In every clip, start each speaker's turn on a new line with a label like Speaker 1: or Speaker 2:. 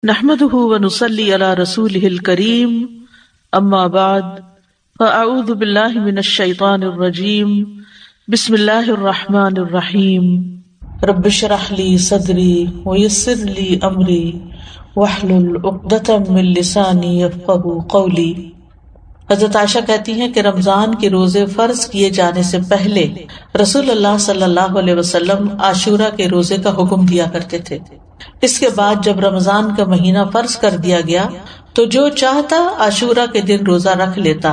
Speaker 1: نحمده ونصلي على رسوله الكريم اما بعد فاعوذ بالله من الشيطان الرجيم بسم الله الرحمن الرحيم رب اشرح لي صدري ويسر لي امري واحلل عقدة من لساني يفقهوا قولي۔ حضرت عائشہ کہتی ہیں کہ رمضان کے روزے فرض کیے جانے سے پہلے رسول اللہ صلی اللہ علیہ وسلم عاشورہ کے روزے کا حکم دیا کرتے تھے۔ اس کے بعد جب رمضان کا مہینہ فرض کر دیا گیا تو جو چاہتا عاشورہ کے دن روزہ رکھ لیتا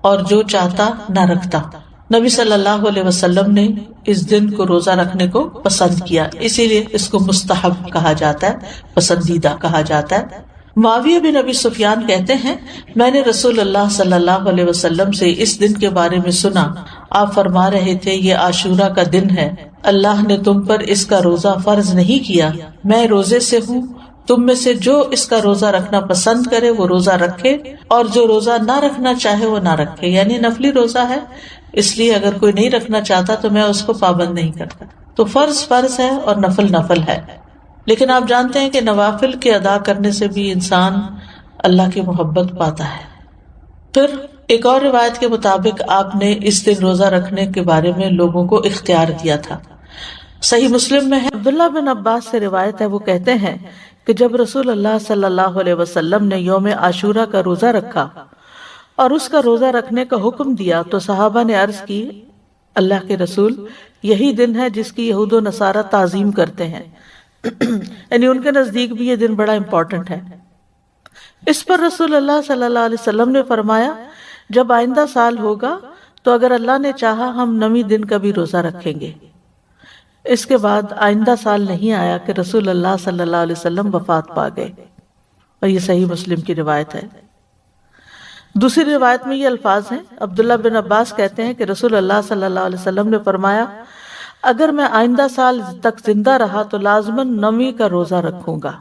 Speaker 1: اور جو چاہتا نہ رکھتا۔ نبی صلی اللہ علیہ وسلم نے اس دن کو روزہ رکھنے کو پسند کیا، اسی لیے اس کو مستحب کہا جاتا ہے، پسندیدہ کہا جاتا ہے۔ معاویہ بن ابی سفیان کہتے ہیں میں نے رسول اللہ صلی اللہ علیہ وسلم سے اس دن کے بارے میں سنا، آپ فرما رہے تھے یہ عاشورہ کا دن ہے، اللہ نے تم پر اس کا روزہ فرض نہیں کیا، میں روزے سے ہوں، تم میں سے جو اس کا روزہ رکھنا پسند کرے وہ روزہ رکھے اور جو روزہ نہ رکھنا چاہے وہ نہ رکھے، یعنی نفلی روزہ ہے، اس لیے اگر کوئی نہیں رکھنا چاہتا تو میں اس کو پابند نہیں کرتا۔ تو فرض فرض ہے اور نفل نفل ہے، لیکن آپ جانتے ہیں کہ نوافل کے ادا کرنے سے بھی انسان اللہ کی محبت پاتا ہے۔ پھر ایک اور روایت کے مطابق آپ نے اس دن روزہ رکھنے کے بارے میں لوگوں کو اختیار دیا تھا۔ صحیح مسلم میں ہے، عبداللہ بن عباس سے روایت ہے، وہ کہتے ہیں کہ جب رسول اللہ صلی اللہ علیہ وسلم نے یوم عاشورہ کا روزہ رکھا اور اس کا روزہ رکھنے کا حکم دیا تو صحابہ نے عرض کی اللہ کے رسول یہی دن ہے جس کی یہود و نصارہ تعظیم کرتے ہیں، یعنی ان کے نزدیک بھی یہ دن بڑا امپورٹنٹ ہے۔ اس پر رسول اللہ صلی اللہ علیہ وسلم نے فرمایا جب آئندہ سال ہوگا تو اگر اللہ نے چاہا ہم 9 دن کا بھی روزہ رکھیں گے۔ اس کے بعد آئندہ سال نہیں آیا کہ رسول اللہ صلی اللہ علیہ وسلم وفات پا گئے، اور یہ صحیح مسلم کی روایت ہے۔ دوسری روایت میں یہ الفاظ ہیں، عبداللہ بن عباس کہتے ہیں کہ رسول اللہ صلی اللہ علیہ وسلم نے فرمایا اگر میں آئندہ سال تک زندہ رہا تو لازماً 9 کا روزہ رکھوں گا۔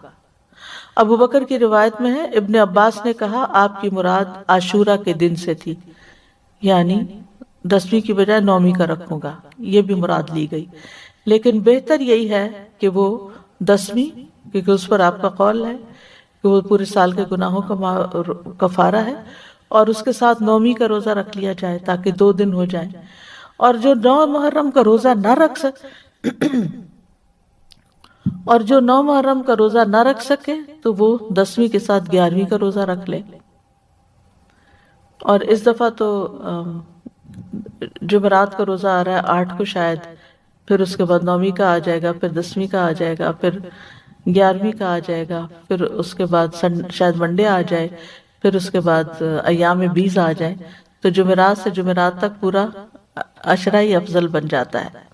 Speaker 1: ابو بکر کی روایت میں ہے ابن عباس نے کہا آپ کی مراد عاشورہ کے دن سے تھی، یعنی 10ویں کی بجائے 9 کا رکھوں گا، یہ بھی مراد لی گئی، لیکن بہتر یہی ہے کہ وہ 10ویں، کیونکہ اس پر آپ کا قول ہے کہ وہ پورے سال کے گناہوں کا کفارہ ہے، اور اس کے ساتھ 9 کا روزہ رکھ لیا جائے تاکہ 2 دن ہو جائیں، اور جو 9 محرم کا روزہ نہ رکھ سکے تو وہ 10ویں کے ساتھ 11ویں کا روزہ رکھ لے۔ اور اس دفعہ تو جمعرات کا روزہ آ رہا ہے 8 کو شاید، پھر اس کے بعد 9ویں کا آ جائے گا، پھر 10ویں کا آ جائے گا، پھر 11ویں کا آ جائے گا، پھر اس کے بعد شاید منڈے آ جائے، پھر اس کے بعد ایام بیز آ جائے، تو جمعرات سے جمعرات تک پورا عشرہ ہی افضل بن جاتا ہے۔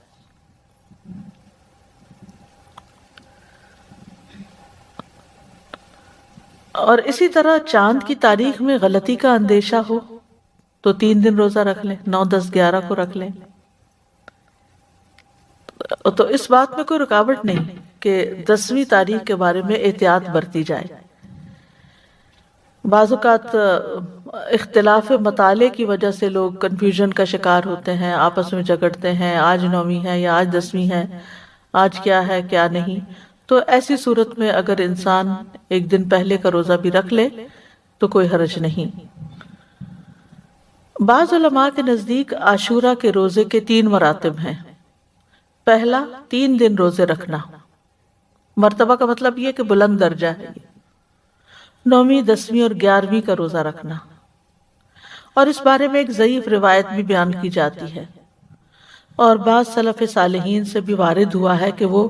Speaker 1: اور اسی طرح چاند کی تاریخ میں غلطی کا اندیشہ ہو تو 3 دن روزہ رکھ لیں، 9، 10، 11 کو رکھ لیں، تو اس بات میں کوئی رکاوٹ نہیں کہ 10ویں تاریخ کے بارے میں احتیاط برتی جائے۔ بعض اوقات اختلاف مطالعے کی وجہ سے لوگ کنفیوژن کا شکار ہوتے ہیں، آپس میں جھگڑتے ہیں، آج 9ویں ہے یا آج 10ویں ہے، آج کیا ہے کیا نہیں۔ تو ایسی صورت میں اگر انسان ایک دن پہلے کا روزہ بھی رکھ لے تو کوئی حرج نہیں۔ بعض علماء کے نزدیک عاشورہ کے روزے کے 3 مراتب ہیں۔ پہلا 3 دن روزے رکھنا، مرتبہ کا مطلب یہ کہ بلند درجہ ہے، 9ویں، 10ویں اور 11ویں کا روزہ رکھنا، اور اس بارے میں ایک ضعیف روایت بھی بیان کی جاتی ہے، اور بعض سلف صالحین سے بھی وارد ہوا ہے کہ وہ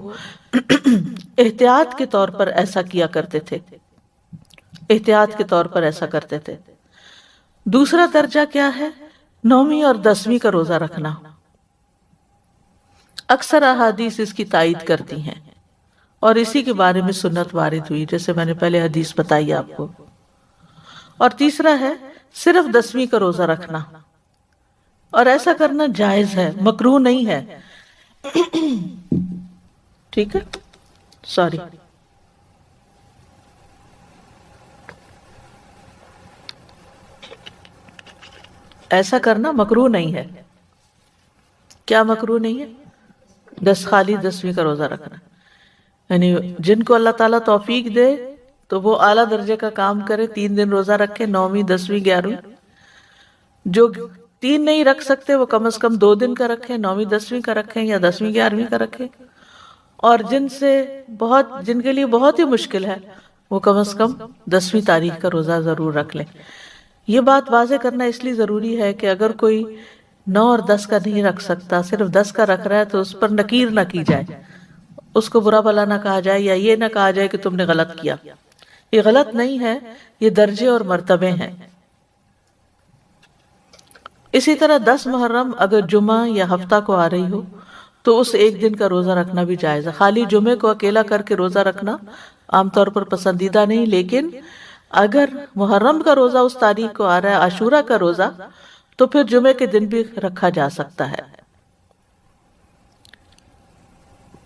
Speaker 1: احتیاط کے طور پر ایسا کیا کرتے تھے، احتیاط کے طور پر ایسا کرتے تھے۔ دوسرا درجہ کیا ہے؟ 9ویں اور 10ویں کا روزہ رکھنا۔ اکثر احادیث اس کی تائید کرتی ہیں، اور اسی کے بارے میں سنت وارد ہوئی، جیسے میں نے پہلے حدیث بتائی آپ کو۔ اور تیسرا ہے صرف 10ویں کا روزہ رکھنا، اور ایسا کرنا جائز ہے، مکروہ نہیں ہے۔ ٹھیک ہے، سوری، ایسا کرنا مکروہ نہیں ہے۔ کیا مکروہ نہیں ہے؟ خالی 10ویں کا روزہ رکھنا، یعنی جن کو اللہ تعالیٰ توفیق دے تو وہ اعلیٰ درجے کا کام کرے، 3 دن روزہ رکھے، 9ویں 10ویں 11ویں۔ جو 3 نہیں رکھ سکتے وہ کم از کم 2 دن کا رکھیں، 9ویں 10ویں کا رکھیں یا 10ویں 11ویں کا رکھیں، اور جن کے لیے بہت ہی مشکل ہے وہ کم از کم 10ویں تاریخ کا روزہ ضرور رکھ لیں۔ یہ بات واضح کرنا اس لیے ضروری ہے کہ اگر کوئی 9 اور 10 کا نہیں رکھ سکتا، صرف 10 کا رکھ رہا ہے، تو اس پر نکیر نہ کی جائے، اس کو برا بھلا نہ کہا جائے، یا یہ نہ کہا جائے کہ تم نے غلط کیا۔ یہ غلط نہیں ہے، یہ درجے اور مرتبے ہیں۔ اسی طرح 10 محرم اگر جمعہ یا ہفتہ کو آ رہی ہو تو اس ایک دن کا روزہ رکھنا بھی جائز ہے۔ خالی جمعے کو اکیلا کر کے روزہ رکھنا عام طور پر پسندیدہ نہیں، لیکن اگر محرم کا روزہ اس تاریخ کو آ رہا ہے، عاشورہ کا روزہ، تو پھر جمعے کے دن بھی رکھا جا سکتا ہے۔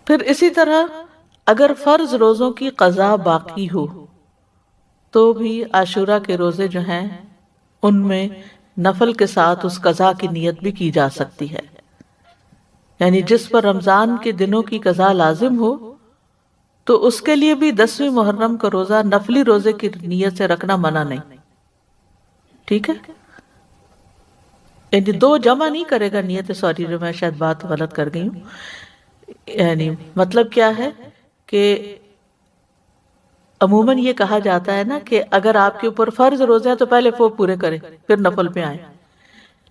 Speaker 1: پھر اسی طرح اگر فرض روزوں کی قضا باقی ہو تو بھی عاشورہ کے روزے جو ہیں ان میں نفل کے ساتھ اس قضا کی نیت بھی کی جا سکتی ہے۔ یعنی جس پر رمضان کے دنوں کی قضا لازم ہو تو اس کے لیے بھی 10ویں محرم کا روزہ نفلی روزے کی نیت سے رکھنا منع نہیں، ٹھیک ہے؟ یعنی 2 جمع نہیں کرے گا نیت، سوری جو میں شاید بات غلط کر گئی ہوں۔ یعنی مطلب کیا ہے کہ عموماً یہ کہا جاتا ہے نا کہ اگر آپ کے اوپر فرض روزے ہیں تو پہلے وہ پورے کریں پھر نفل پہ آئیں،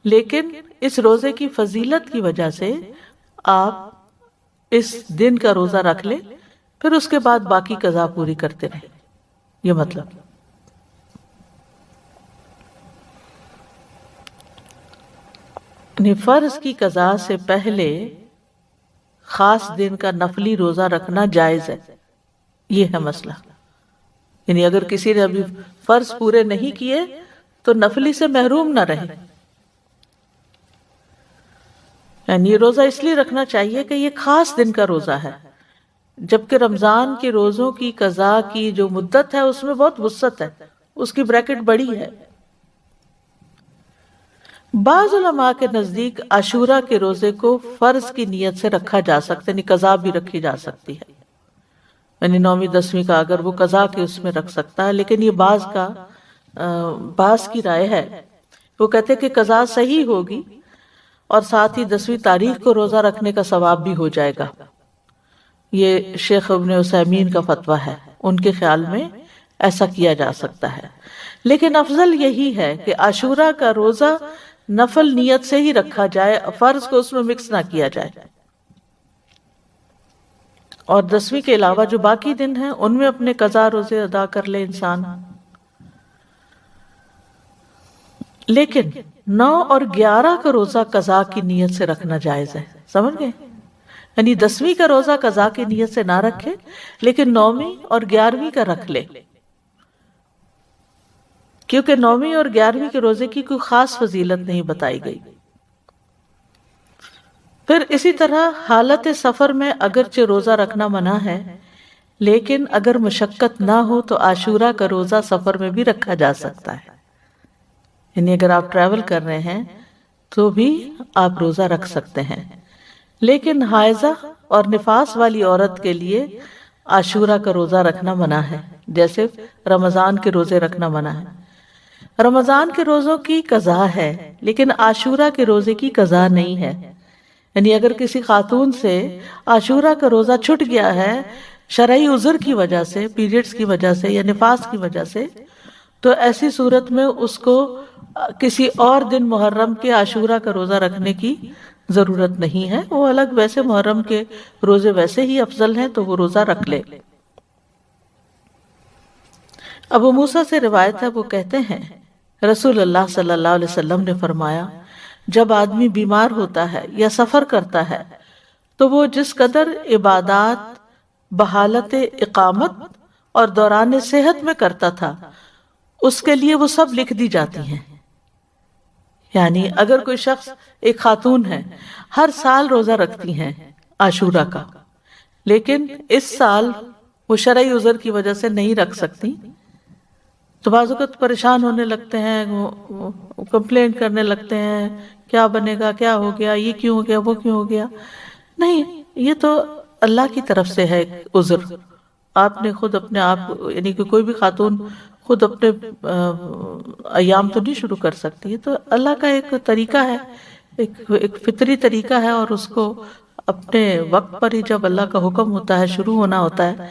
Speaker 1: لیکن اس روزے کی فضیلت کی وجہ سے آپ اس دن کا روزہ رکھ لیں، پھر اس کے بعد باقی قضا پوری کرتے رہیں۔ یہ مطلب یعنی فرض کی قضا سے پہلے خاص دن کا نفلی روزہ رکھنا جائز ہے، یہ ہے مسئلہ۔ یعنی اگر کسی نے ابھی فرض پورے نہیں کیے تو نفلی سے محروم نہ رہے۔ یعنی یہ روزہ اس لیے رکھنا چاہیے کہ یہ خاص دن کا روزہ ہے، جبکہ رمضان کے روزوں کی قضا کی جو مدت ہے اس میں بہت وسعت ہے، اس کی بریکٹ بڑی ہے۔ بعض علماء کے نزدیک عاشورہ کے روزے کو فرض کی نیت سے رکھا جا سکتا ہے، یعنی قضا بھی رکھی جا سکتی ہے، یعنی 9ویں 10ویں کا اگر وہ قضا کے اس میں رکھ سکتا ہے، لیکن یہ بعض کی رائے ہے۔ وہ کہتے کہ قضا صحیح ہوگی اور ساتھ ہی 10ویں تاریخ کو روزہ رکھنے کا ثواب بھی ہو جائے گا۔ یہ شیخ ابن عثیمین کا فتویٰ ہے، ان کے خیال میں ایسا کیا جا سکتا ہے، لیکن افضل یہی ہے کہ عاشورہ کا روزہ نفل نیت سے ہی رکھا جائے، فرض کو اس میں مکس نہ کیا جائے، اور 10ویں کے علاوہ جو باقی دن ہیں ان میں اپنے قضا روزے ادا کر لے انسان۔ لیکن 9 اور 11 کا روزہ قضا کی نیت سے رکھنا جائز ہے، سمجھ گئے؟ یعنی 10ویں کا روزہ قضا کی نیت سے نہ رکھے، لیکن 9ویں اور 11ویں کا رکھ لے، کیونکہ 9ویں اور 11ویں کے روزے کی کوئی خاص فضیلت نہیں بتائی گئی۔ پھر اسی طرح حالت سفر میں اگرچہ روزہ رکھنا منع ہے، لیکن اگر مشقت نہ ہو تو عاشورہ کا روزہ سفر میں بھی رکھا جا سکتا ہے۔ یعنی اگر آپ ٹریول کر رہے ہیں تو بھی آپ روزہ رکھ سکتے ہیں، لیکن حائضہ اور نفاس والی عورت کے لیے عاشورہ کا روزہ رکھنا منع ہے، جیسے رمضان کے روزے رکھنا منع ہے۔ رمضان کے روزوں کی قضا ہے لیکن عاشورہ کے روزے کی قضا نہیں ہے۔ یعنی اگر کسی خاتون سے عاشورہ کا روزہ چھٹ گیا ہے شرعی عذر کی وجہ سے، پیریڈز کی وجہ سے یا نفاس کی وجہ سے، تو ایسی صورت میں اس کو کسی اور دن محرم کے عاشورہ کا روزہ رکھنے کی ضرورت نہیں ہے، وہ الگ ویسے محرم کے روزے ویسے ہی افضل ہیں تو وہ روزہ رکھ لے۔ ابو موسیٰ سے روایت ہے، وہ کہتے ہیں رسول اللہ صلی اللہ علیہ وسلم نے فرمایا، جب آدمی بیمار ہوتا ہے یا سفر کرتا ہے تو وہ جس قدر عبادات بحالت اقامت اور دوران صحت میں کرتا تھا اس کے لیے وہ سب لکھ دی جاتی ہیں۔ یعنی اگر کوئی شخص، ایک خاتون ہے، ہر سال روزہ رکھتی ہیں عاشورہ کا، لیکن اس سال وہ شرعی عذر کی وجہ سے نہیں رکھ سکتی، تو بعض اوقات پریشان ہونے لگتے ہیں، کمپلین کرنے لگتے ہیں، کیا بنے گا، کیا ہو گیا، یہ کیوں ہو گیا، وہ کیوں ہو گیا۔ نہیں، یہ تو اللہ کی طرف سے ہے عذر، آپ نے خود اپنے آپ، یعنی کہ کوئی بھی خاتون خود اپنے ایام تو نہیں شروع کر سکتی ہے، تو اللہ کا ایک طریقہ ہے، ایک فطری طریقہ ہے، اور اس کو اپنے وقت پر ہی جب اللہ کا حکم ہوتا ہے شروع ہونا ہوتا ہے،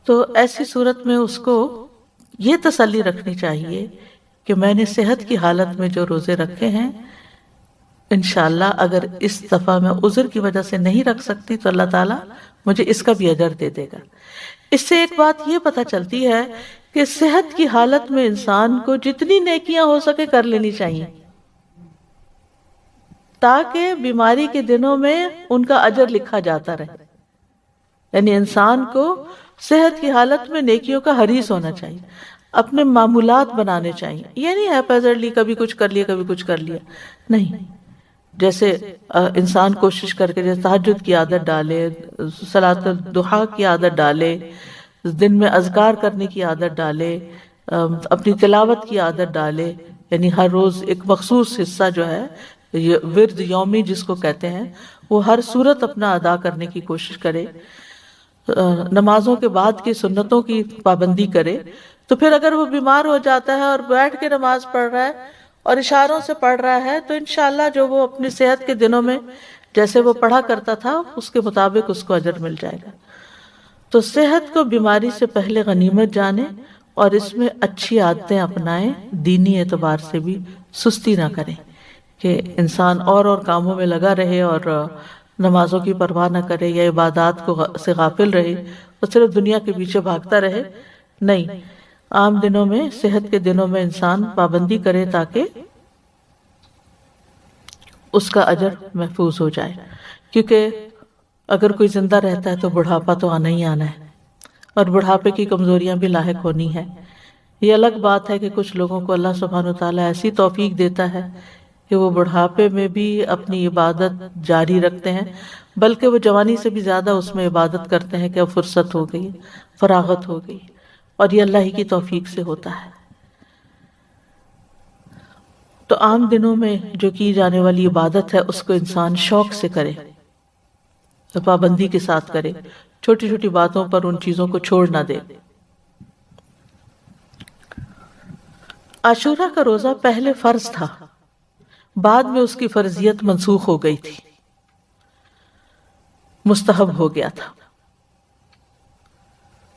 Speaker 1: تو ایسی صورت میں اس کو یہ تسلی رکھنی چاہیے کہ میں نے صحت کی حالت میں جو روزے رکھے ہیں، انشاءاللہ اگر اس دفعہ میں عذر کی وجہ سے نہیں رکھ سکتی تو اللہ تعالیٰ مجھے اس کا بھی اجر دے دے گا۔ اس سے ایک بات یہ پتہ چلتی ہے کہ صحت کی حالت میں انسان کو جتنی نیکیاں ہو سکے کر لینی چاہیے، تاکہ بیماری کے دنوں میں ان کا اجر لکھا جاتا رہے۔ یعنی انسان کو صحت کی حالت میں نیکیوں کا حریص ہونا چاہیے، اپنے معمولات بنانے چاہیے۔ یہ نہیں ہے پیزرلی کبھی کچھ کر لیا کبھی کچھ کر لیا، نہیں۔ جیسے انسان کوشش کر کے جیسے تہجد کی عادت ڈالے، صلاۃ الضحیٰ کی عادت ڈالے، دن میں اذکار کرنے کی عادت ڈالے، اپنی تلاوت کی عادت ڈالے، یعنی ہر روز ایک مخصوص حصہ جو ہے ورد یومی جس کو کہتے ہیں، وہ ہر صورت اپنا ادا کرنے کی کوشش کرے، نمازوں کے بعد کی سنتوں کی پابندی کرے۔ تو پھر اگر وہ بیمار ہو جاتا ہے اور بیٹھ کے نماز پڑھ رہا ہے اور اشاروں سے پڑھ رہا ہے، تو انشاءاللہ جو وہ اپنی صحت کے دنوں میں جیسے وہ پڑھا کرتا تھا اس کے مطابق اس کو اجر مل جائے گا۔ تو صحت کو بیماری سے پہلے غنیمت جانے اور اس میں اچھی عادتیں اپنائیں، دینی اعتبار سے بھی سستی نہ کریں کہ انسان اور کاموں میں لگا رہے اور نمازوں کی پرواہ نہ کرے یا عبادات کو سے غافل رہے اور صرف دنیا کے پیچھے بھاگتا رہے۔ نہیں، عام دنوں میں، صحت کے دنوں میں انسان پابندی کرے تاکہ اس کا اجر محفوظ ہو جائے، کیونکہ اگر کوئی زندہ رہتا ہے تو بڑھاپا تو آنا ہی آنا ہے، اور بڑھاپے کی کمزوریاں بھی لاحق ہونی ہے۔ یہ الگ بات ہے کہ کچھ لوگوں کو اللہ سبحانہ وتعالیٰ ایسی توفیق دیتا ہے کہ وہ بڑھاپے میں بھی اپنی عبادت جاری رکھتے ہیں، بلکہ وہ جوانی سے بھی زیادہ اس میں عبادت کرتے ہیں کہ اب فرصت ہو گئی، فراغت ہو گئی، اور یہ اللہ ہی کی توفیق سے ہوتا ہے۔ تو عام دنوں میں جو کی جانے والی عبادت ہے اس کو انسان شوق سے کرے، پابندی کے ساتھ کرے، چھوٹی چھوٹی باتوں پر ان چیزوں کو چھوڑ نہ دے۔ عاشورہ کا روزہ پہلے فرض تھا، بعد میں اس کی فرضیت منسوخ ہو گئی تھی، مستحب ہو گیا تھا۔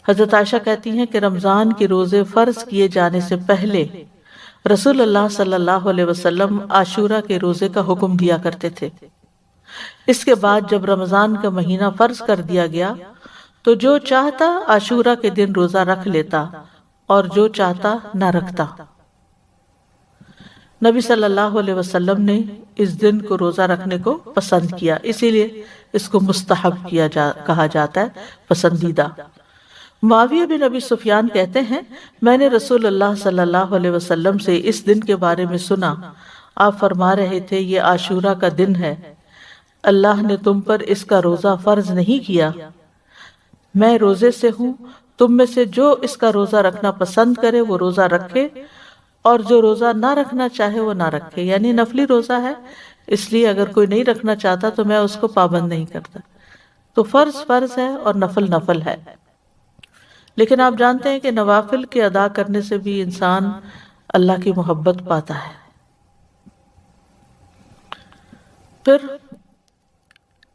Speaker 1: حضرت عائشہ کہتی ہیں کہ رمضان کے روزے فرض کیے جانے سے پہلے رسول اللہ صلی اللہ علیہ وسلم عاشورہ کے روزے کا حکم دیا کرتے تھے۔ اس کے بعد جب رمضان کا مہینہ فرض کر دیا گیا تو جو چاہتا عاشورہ کے دن روزہ رکھ لیتا اور جو چاہتا نہ رکھتا۔ نبی صلی اللہ علیہ وسلم نے اس دن کو روزہ رکھنے کو پسند کیا، اسی لیے اس کو مستحب کہا جاتا ہے، پسندیدہ۔ معاویہ بن ابی سفیان کہتے ہیں، میں نے رسول اللہ صلی اللہ علیہ وسلم سے اس دن کے بارے میں سنا، آپ فرما رہے تھے یہ عاشورہ کا دن ہے، اللہ نے تم پر اس کا روزہ فرض نہیں کیا، میں روزے سے ہوں، تم میں سے جو اس کا روزہ رکھنا پسند کرے وہ روزہ رکھے اور جو روزہ نہ رکھنا چاہے وہ نہ رکھے۔ یعنی نفلی روزہ ہے، اس لیے اگر کوئی نہیں رکھنا چاہتا تو میں اس کو پابند نہیں کرتا۔ تو فرض فرض ہے اور نفل نفل ہے، لیکن آپ جانتے ہیں کہ نوافل کے ادا کرنے سے بھی انسان اللہ کی محبت پاتا ہے۔ پھر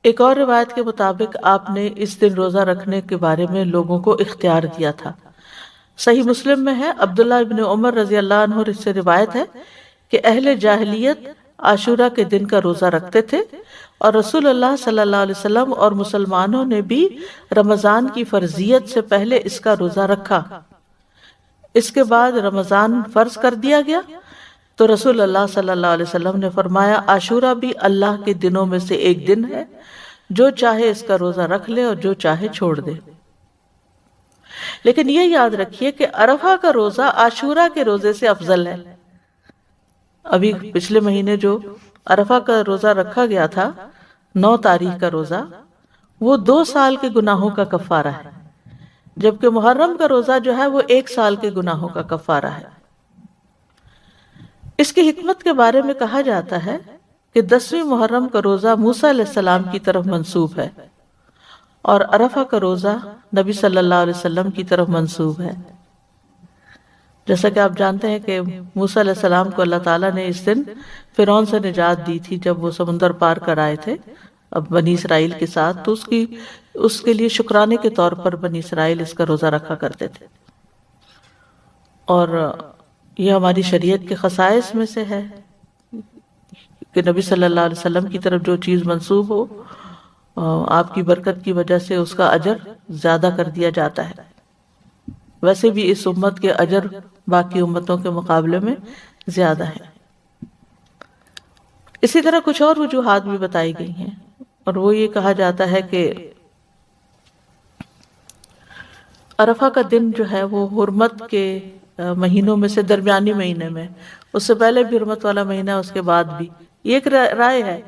Speaker 1: ایک اور روایت کے مطابق آپ نے اس دن روزہ رکھنے کے بارے میں لوگوں کو اختیار دیا تھا۔ صحیح مسلم میں ہے، عبداللہ ابن عمر رضی اللہ عنہ سے روایت ہے کہ اہل جاہلیت عاشورہ کے دن کا روزہ رکھتے تھے، اور رسول اللہ صلی اللہ علیہ وسلم اور مسلمانوں نے بھی رمضان کی فرضیت سے پہلے اس کا روزہ رکھا۔ اس کے بعد رمضان فرض کر دیا گیا تو رسول اللہ صلی اللہ علیہ وسلم نے فرمایا عاشورہ بھی اللہ کے دنوں میں سے ایک دن ہے، جو چاہے اس کا روزہ رکھ لے اور جو چاہے چھوڑ دے۔ لیکن یہ یاد رکھیے کہ عرفہ کا روزہ عاشورہ کے روزے سے افضل ہے۔ ابھی پچھلے مہینے جو عرفہ کا روزہ رکھا گیا تھا، 9 تاریخ کا روزہ، وہ 2 سال کے گناہوں کا کفارہ ہے، جبکہ محرم کا روزہ جو ہے وہ 1 سال کے گناہوں کا کفارہ ہے۔ اس کی حکمت کے بارے میں کہا جاتا ہے کہ 10ویں محرم کا روزہ موسیٰ علیہ السلام کی طرف منسوب ہے، اور عرفہ کا روزہ نبی صلی اللہ علیہ وسلم کی طرف منسوب ہے۔ جیسا کہ آپ جانتے ہیں کہ موسیٰ علیہ السلام کو اللہ تعالیٰ نے اس دن فرعون سے نجات دی تھی جب وہ سمندر پار کر آئے تھے اب بنی اسرائیل کے ساتھ، تو اس کے لیے شکرانے کے طور پر بنی اسرائیل اس کا روزہ رکھا کرتے تھے۔ اور یہ ہماری شریعت کے خصائص میں سے ہے کہ نبی صلی اللہ علیہ وسلم کی طرف جو چیز منسوب ہو آپ کی برکت کی وجہ سے اس کا اجر زیادہ کر دیا جاتا ہے۔ ویسے بھی اس امت کے اجر باقی امتوں کے مقابلے میں زیادہ ہے۔ اسی طرح کچھ اور وجوہات بھی بتائی گئی ہیں، اور وہ یہ کہا جاتا ہے کہ عرفہ کا دن جو ہے وہ حرمت کے مہینوں میں سے درمیانی مہینے میں، اس سے پہلے بھی حرمت والا مہینہ ہے، اس کے بعد بھی، یہ ایک رائے ہے۔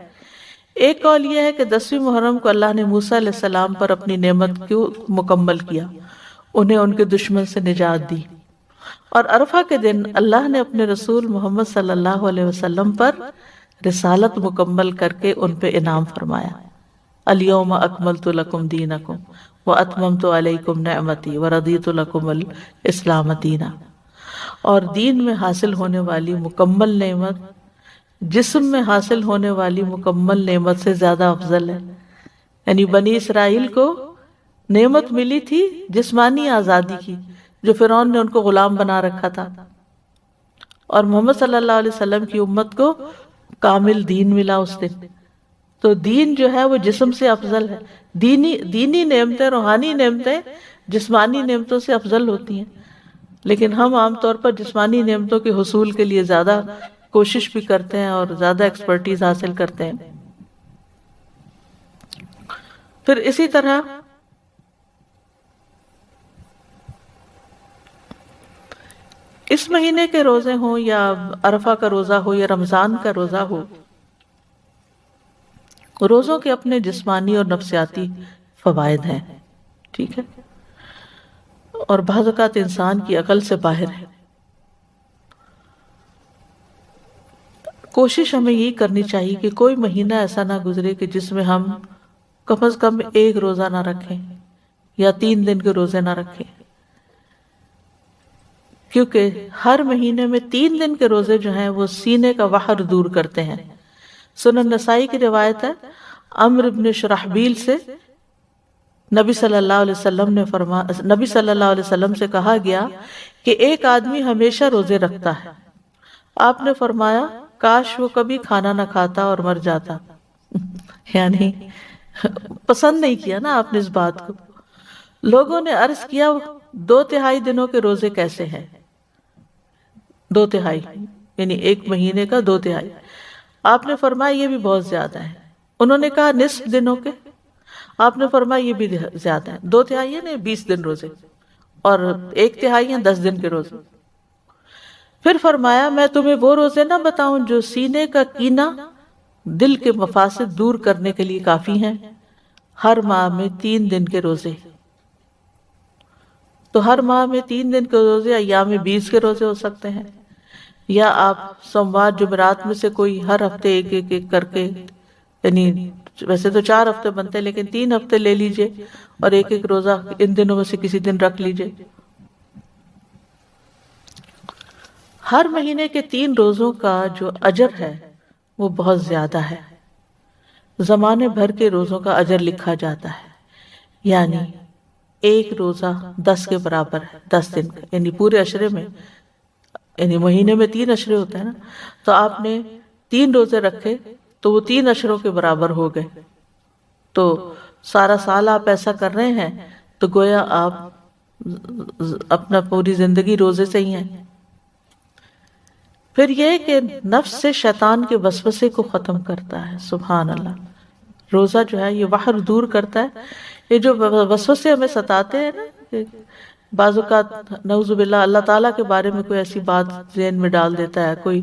Speaker 1: ایک قول یہ ہے کہ 10ویں محرم کو اللہ نے موسیٰ علیہ السلام پر اپنی نعمت کو مکمل کیا، انہیں ان کے دشمن سے نجات دی، اور عرفہ کے دن اللہ نے اپنے رسول محمد صلی اللہ علیہ وسلم پر رسالت مکمل کر کے ان پہ انعام فرمایا۔ الیوم اکملت لکم دینکم واتممت علیکم نعمتی ورضیت لکم الاسلام دینا۔ اور دین میں حاصل ہونے والی مکمل نعمت جسم میں حاصل ہونے والی مکمل نعمت سے زیادہ افضل ہے۔ یعنی بنی اسرائیل کو نعمت ملی تھی جسمانی آزادی کی، جو فرعون نے ان کو غلام بنا رکھا تھا، اور محمد صلی اللہ علیہ وسلم کی امت کو کامل دین ملا اس دن۔ تو دین جو ہے وہ جسم سے افضل ہے۔ دینی نعمتیں، روحانی نعمتیں جسمانی نعمتوں سے افضل ہوتی ہیں، لیکن ہم عام طور پر جسمانی نعمتوں کے حصول کے لیے زیادہ کوشش بھی کرتے ہیں اور زیادہ ایکسپرٹیز حاصل کرتے ہیں۔ پھر اسی طرح اس مہینے کے روزے ہوں یا عرفہ کا روزہ ہو یا رمضان کا روزہ ہو، روزوں کے اپنے جسمانی اور نفسیاتی فوائد ہیں، ٹھیک ہے، اور بعض اوقات انسان کی عقل سے باہر ہے۔ کوشش ہمیں یہی کرنی چاہیے کہ کوئی مہینہ ایسا نہ گزرے کہ جس میں ہم کم از کم ایک روزہ نہ رکھیں یا 3 دن کے روزے نہ رکھیں، کیونکہ ہر مہینے میں 3 دن کے روزے جو ہیں وہ سینے کا وحر دور کرتے ہیں۔ سنن نسائی کی روایت ہے، عمرو بن شرحبیل سے نبی صلی اللہ علیہ وسلم سے کہا گیا کہ ایک آدمی ہمیشہ روزے رکھتا ہے۔ آپ نے فرمایا کاش وہ کبھی کھانا نہ کھاتا اور مر جاتا۔ یعنی پسند نہیں کیا نا آپ نے اس بات کو۔ لوگوں نے عرض کیا 2/3 دنوں کے روزے کیسے ہیں؟ 2/3 یعنی ایک مہینے کا 2/3۔ آپ نے فرمایا یہ بھی بہت زیادہ ہے۔ انہوں نے کہا نصف دنوں کے؟ آپ نے فرمایا یہ بھی زیادہ ہے۔ 2/3 یعنی 20 دن روزے، اور 1/3 ہیں 10 دن کے روزے۔ پھر فرمایا میں تمہیں وہ روزے نہ بتاؤں جو سینے کا کینہ، دل کے مفاسد دور کرنے کے لیے کافی ہیں؟ ہر ماہ میں 3 دن کے روزے، تو ہر ماہ میں 3 دن کے روزے ایام 20 کے روزے ہو سکتے ہیں، یا آپ سوموار جمعرات میں سے کوئی ہر ہفتے ایک کر کے، یعنی ویسے تو 4 ہفتے بنتے ہیں لیکن 3 ہفتے لے لیجئے اور ایک روزہ ان دنوں میں سے کسی دن رکھ لیجئے۔ ہر مہینے کے 3 روزوں کا جو اجر ہے وہ بہت زیادہ ہے۔ زمانے بھر کے روزوں کا اجر لکھا جاتا ہے، یعنی ایک روزہ 10 کے برابر ہے، 10 دن کا، یعنی پورے عشرے میں، یعنی مہینے میں 3 عشرے ہوتے ہیں نا، تو آپ نے 3 روزے رکھے تو وہ 3 عشروں کے برابر ہو گئے۔ تو سارا سال آپ ایسا کر رہے ہیں تو گویا آپ اپنا پوری زندگی روزے سے ہی ہیں۔ پھر یہ کہ نفس سے شیطان کے وسوسے کو ختم کرتا ہے، سبحان اللہ۔ روزہ جو ہے یہ وحر دور کرتا ہے۔ یہ جو وسوسے ہمیں ستاتے ہیں نا، بعض اوقات نعوذ باللہ اللہ تعالیٰ کے بارے میں کوئی ایسی بات ذہن میں ڈال دیتا ہے، کوئی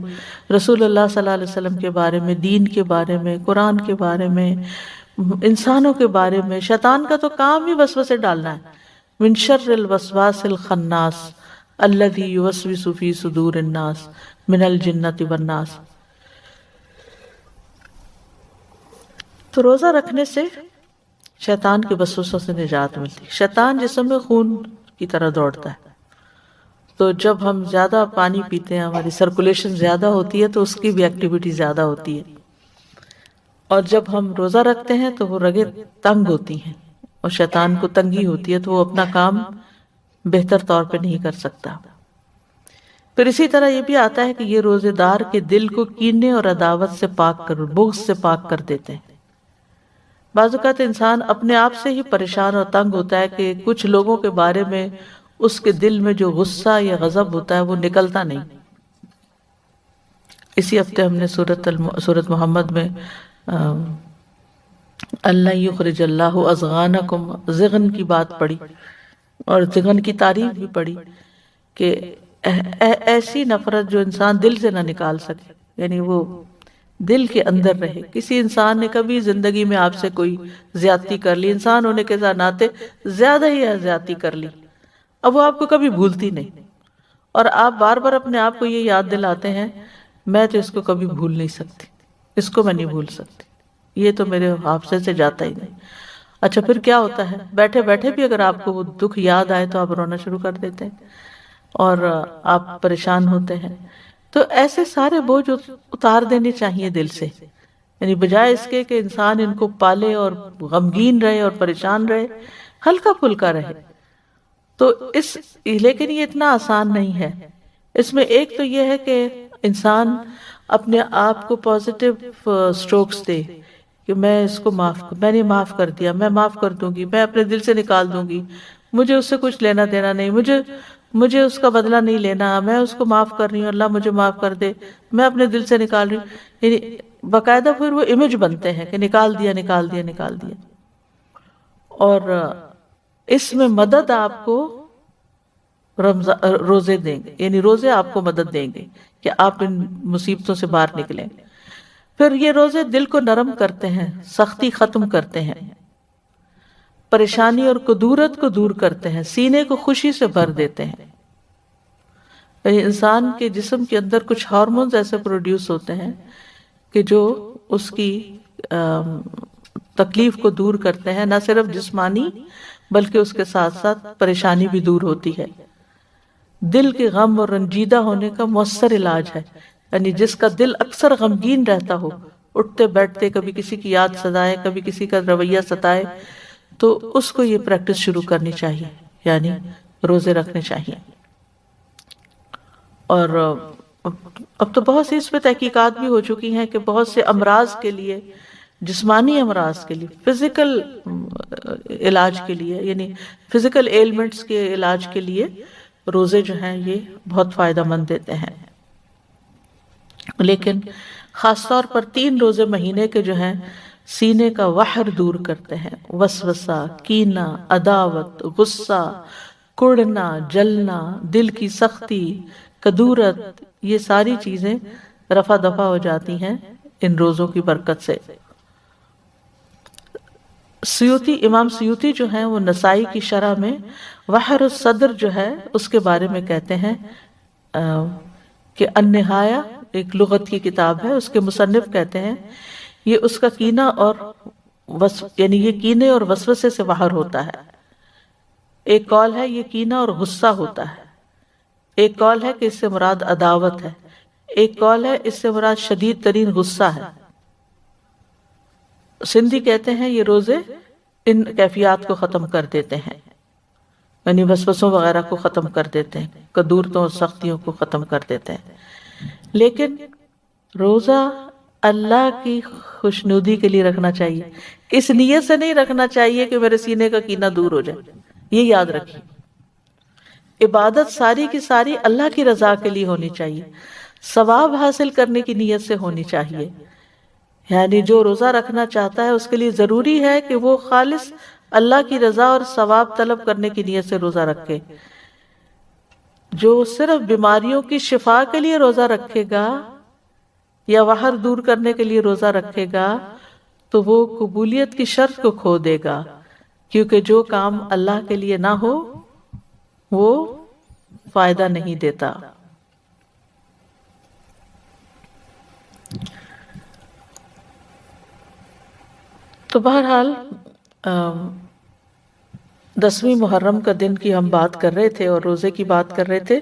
Speaker 1: رسول اللہ صلی اللہ علیہ وسلم کے بارے میں، دین کے بارے میں، قرآن کے بارے میں، انسانوں کے بارے میں۔ شیطان کا تو کام ہی وسوسے ڈالنا ہے۔ من شر الوسواس الخناس الذی یوسوس فی صدور الناس من الجنۃ والناس۔ تو روزہ رکھنے سے شیطان کے وسوسوں سے نجات ملتی. شیطان جسم میں خون کی طرح دوڑتا ہے، تو جب ہم زیادہ پانی پیتے ہیں، ہماری سرکولیشن زیادہ ہوتی ہے، تو اس کی بھی ایکٹیویٹی زیادہ ہوتی ہے. اور جب ہم روزہ رکھتے ہیں تو وہ رگیں تنگ ہوتی ہیں اور شیطان کو تنگی ہوتی ہے، تو وہ اپنا کام بہتر طور پہ نہیں کر سکتا. پھر اسی طرح یہ بھی آتا ہے کہ یہ روزے دار کے دل کو کینے اور عداوت سے پاک کر، بغض سے پاک کر دیتے ہیں. بعض اوقات انسان اپنے آپ سے ہی پریشان اور تنگ ہوتا ہے کہ کچھ لوگوں کے بارے میں اس کے دل میں جو غصہ یا غضب ہوتا ہے وہ نکلتا نہیں. اسی ہفتے ہم نے سورۃ محمد میں اللہ یخرج اللہ اضغانکم، ضغن کی بات پڑھی اور ضغن کی تعریف بھی پڑھی کہ ایسی نفرت جو انسان دل سے نہ نکال سکے، یعنی وہ دل کے اندر رہے. کسی انسان نے کبھی زندگی میں آپ سے کوئی زیادتی کر لی، انسان ہونے کے ناطے زیادہ ہی زیادتی کر لی، اب وہ آپ کو کبھی بھولتی نہیں، اور آپ بار بار اپنے آپ کو یہ یاد دلاتے ہیں میں تو اس کو کبھی بھول نہیں سکتی، اس کو میں نہیں بھول سکتی، یہ تو میرے حافظے سے جاتا ہی نہیں. اچھا پھر کیا ہوتا ہے؟ بیٹھے بیٹھے بھی اگر آپ کو وہ دکھ یاد آئے تو آپ رونا شروع کر دیتے ہیں اور آپ پریشان ہوتے ہیں. تو ایسے سارے بوجھ اتار دینے چاہیے دل سے، یعنی بجائے اس کے کہ انسان ان کو پالے اور غمگین رہے اور پریشان رہے، ہلکا پھلکا رہے. تو لیکن یہ اتنا آسان نہیں ہے. اس میں ایک تو یہ ہے کہ انسان اپنے آپ کو پازیٹیو سٹروکس دے کہ میں اس کو میں نے معاف کر دیا، میں معاف کر دوں گی، میں اپنے دل سے نکال دوں گی، مجھے اس سے کچھ لینا دینا نہیں، مجھے اس کا بدلہ نہیں لینا، میں اس کو معاف کر رہی ہوں، اللہ مجھے معاف کر دے، میں اپنے دل سے نکال رہی ہوں. یعنی باقاعدہ پھر وہ امیج بنتے ہیں کہ نکال دیا نکال دیا نکال دیا. اور اس میں مدد آپ کو روزے دیں گے، یعنی روزے آپ کو مدد دیں گے کہ آپ ان مصیبتوں سے باہر نکلیں. پھر یہ روزے دل کو نرم کرتے ہیں، سختی ختم کرتے ہیں، پریشانی اور کدورت کو دور کرتے ہیں، سینے کو خوشی سے بھر دیتے ہیں. انسان کے جسم کے اندر کچھ ہارمونز ایسے پروڈیوس ہوتے ہیں کہ جو اس کی تکلیف کو دور کرتے ہیں، نہ صرف جسمانی بلکہ اس کے ساتھ ساتھ پریشانی بھی دور ہوتی ہے. دل کے غم اور رنجیدہ ہونے کا مؤثر علاج ہے. یعنی جس کا دل اکثر غمگین رہتا ہو، اٹھتے بیٹھتے کبھی کسی کی یاد ستائے، کبھی کسی کا رویہ ستائے، تو اس کو یہ پریکٹس شروع کرنی چاہیے، یعنی روزے رکھنے چاہیے. اور اب تو بہت سی اس پہ تحقیقات بھی ہو چکی ہیں کہ بہت سے امراض کے لیے، جسمانی امراض کے لیے، فزیکل علاج کے لیے، یعنی فزیکل ایلمنٹس کے علاج کے لیے روزے جو ہیں یہ بہت فائدہ مند دیتے ہیں. لیکن خاص طور پر 3 روزے مہینے کے جو ہیں سینے کا وحر دور کرتے ہیں، وسوسہ، کینہ، عداوت، غصہ، کڑنا، جلنا، دل کی سختی، کدورت، یہ ساری چیزیں رفع دفع ہو جاتی ہیں ان روزوں کی برکت سے. امام سیوطی جو ہیں وہ نسائی کی شرح میں وحر الصدر جو ہے اس کے بارے میں کہتے ہیں کہ النہایہ ایک لغت کی کتاب ہے، اس کے مصنف کہتے ہیں یہ اس کا کینہ اور یعنی یہ کینے اور وسوسے سے باہر ہوتا ہے. ایک قول ہے یہ کینہ اور غصہ ہوتا ہے، ایک قول ہے کہ اس سے مراد عداوت ہے، ایک قول ہے اس سے مراد شدید ترین غصہ ہے. سندھی کہتے ہیں یہ روزے ان کیفیات کو ختم کر دیتے ہیں، یعنی وسوسوں وغیرہ کو ختم کر دیتے ہیں، کدورتوں اور سختیوں کو ختم کر دیتے ہیں. لیکن روزہ اللہ کی خوشنودی کے لیے رکھنا چاہیے، اس نیت سے نہیں رکھنا چاہیے کہ میرے سینے کا کینہ دور ہو جائے. یہ یاد رکھیے، عبادت ساری کی ساری اللہ کی رضا کے لیے ہونی چاہیے، ثواب حاصل کرنے کی نیت سے ہونی چاہیے. یعنی جو روزہ رکھنا چاہتا ہے اس کے لیے ضروری ہے کہ وہ خالص اللہ کی رضا اور ثواب طلب کرنے کی نیت سے روزہ رکھے. جو صرف بیماریوں کی شفا کے لیے روزہ رکھے گا یا وحر دور کرنے کے لیے روزہ رکھے گا تو وہ قبولیت کی شرط کو کھو دے گا، کیونکہ جو کام اللہ کے لیے نہ ہو وہ فائدہ نہیں دیتا. تو بہرحال 10ویں محرم کا دن کی ہم بات کر رہے تھے اور روزے کی بات کر رہے تھے.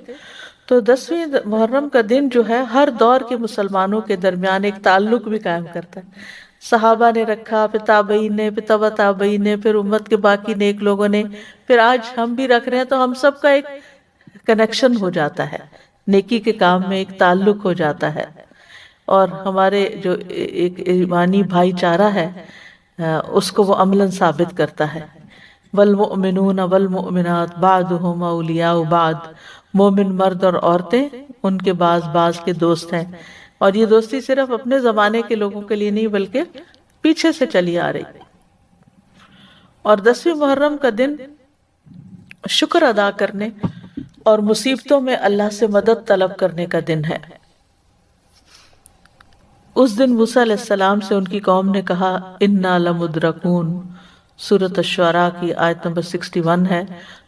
Speaker 1: تو 10ویں محرم کا دن جو ہے ہر دور کے مسلمانوں کے درمیان ایک تعلق بھی قائم کرتا ہے. صحابہ نے رکھا، پھر تابعین نے، پھر تبع تابعین نے، پھر امت کے باقی نیک لوگوں نے، پھر آج ہم بھی رکھ رہے ہیں. تو ہم سب کا ایک کنیکشن ہو جاتا ہے، نیکی کے کام میں ایک تعلق ہو جاتا ہے. اور ہمارے جو ایک ایمانی بھائی چارہ ہے اس کو وہ عملاً ثابت کرتا ہے. والمؤمنون والمؤمنات بعضهم اولیاء بعض، مومن مرد اور عورتیں ان کے بعض کے دوست ہیں. اور یہ دوستی صرف اپنے زمانے کے لوگوں کے لیے نہیں بلکہ پیچھے سے چلی آ رہی. اور 10ویں محرم کا دن شکر ادا کرنے اور مصیبتوں میں اللہ سے مدد طلب کرنے کا دن ہے. اس دن موسیٰ علیہ السلام سے ان کی قوم نے کہا انا لمدرکون، سورۃ الشعراء کی آیت نمبر 61 ہے.